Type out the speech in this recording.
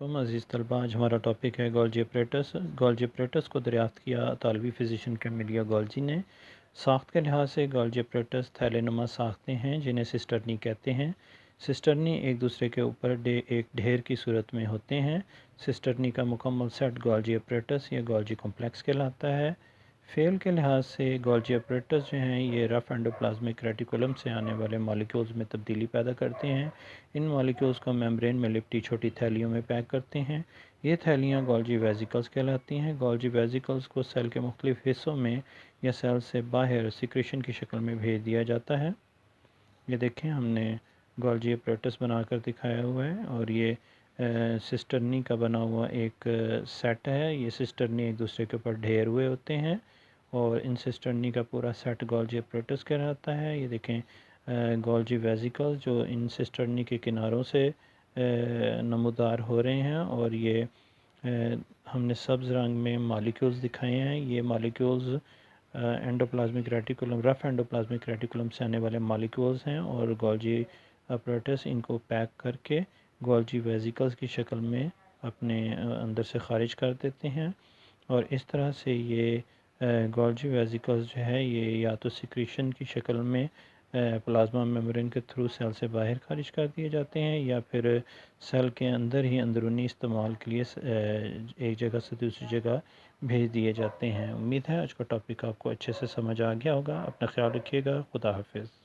अज़ीज़ तलबा, आज हमारा टॉपिक है गोल्जी अपरेटस। गोल्जी अपरेटस को दरियाफ़्त किया तालवी फ़िज़िशियन कैमिलिया गोल्जी ने। साख्त के लिहाज से गोल्जी अपरेटस थैलेनुमा साख्तें हैं जिन्हें सिस्टर्नी कहते हैं। सिस्टर्नी एक दूसरे के ऊपर एक ढेर की सूरत में होते हैं। सिस्टर्नी का मुकम्मल सेट गोल्जी अपरेटस या गोल्जी कॉम्प्लेक्स कहलाता है। फ़ेल के लिहाज से गोल्जी अपरेटस जो हैं ये रफ़ एंडोप्लाज्मिक रेटिकुलम से आने वाले मॉलिक्यूल्स में तब्दीली पैदा करते हैं। इन मॉलिक्यूल्स को मेम्ब्रेन में लिपटी छोटी थैलियों में पैक करते हैं। ये थैलियाँ गोल्जी वेसिकल्स कहलाती हैं। गोल्जी वेसिकल्स को सेल के मुख्तलिफ़ हिस्सों में या सेल से बाहर सिक्रेशन की शक्ल में भेज दिया जाता है। ये देखें, हमने गोल्जी अपरेटस बनाकर दिखाया हुआ है और ये सिस्टर्नी का बना हुआ एक सेट है। ये सिस्टर्नी एक दूसरे के ऊपर ढेर हुए होते हैं और इन सिस्टर्नी का पूरा सेट गोल्जी अपरेटस कहलाता है। ये देखें, गोल्जी वेसिकल्स जो इन सिस्टर्नी के किनारों से नमूदार हो रहे हैं और ये हमने सब्ज़ रंग में मॉलिक्यूल्स दिखाए हैं। ये molecules endoplasmic reticulum rough endoplasmic reticulum से आने वाले मॉलिक्यूल्स हैं और गोल्जी अपरेटस इनको पैक करके गोल्जी वेसिकल्स की शक्ल में अपने अंदर से ख़ारिज कर देते हैं और इस तरह से ये गोल्जी वेसिकल्स जो है ये या तो सिक्रीशन की शक्ल में प्लाज्मा मेम्ब्रेन के थ्रू सेल से बाहर खारिज कर दिए जाते हैं या फिर सेल के अंदर ही अंदरूनी इस्तेमाल के लिए एक जगह से दूसरी जगह भेज दिए जाते हैं। उम्मीद है आज का टॉपिक आपको अच्छे से समझ आ गया होगा। अपना ख्याल रखिएगा। खुदा हाफिज़।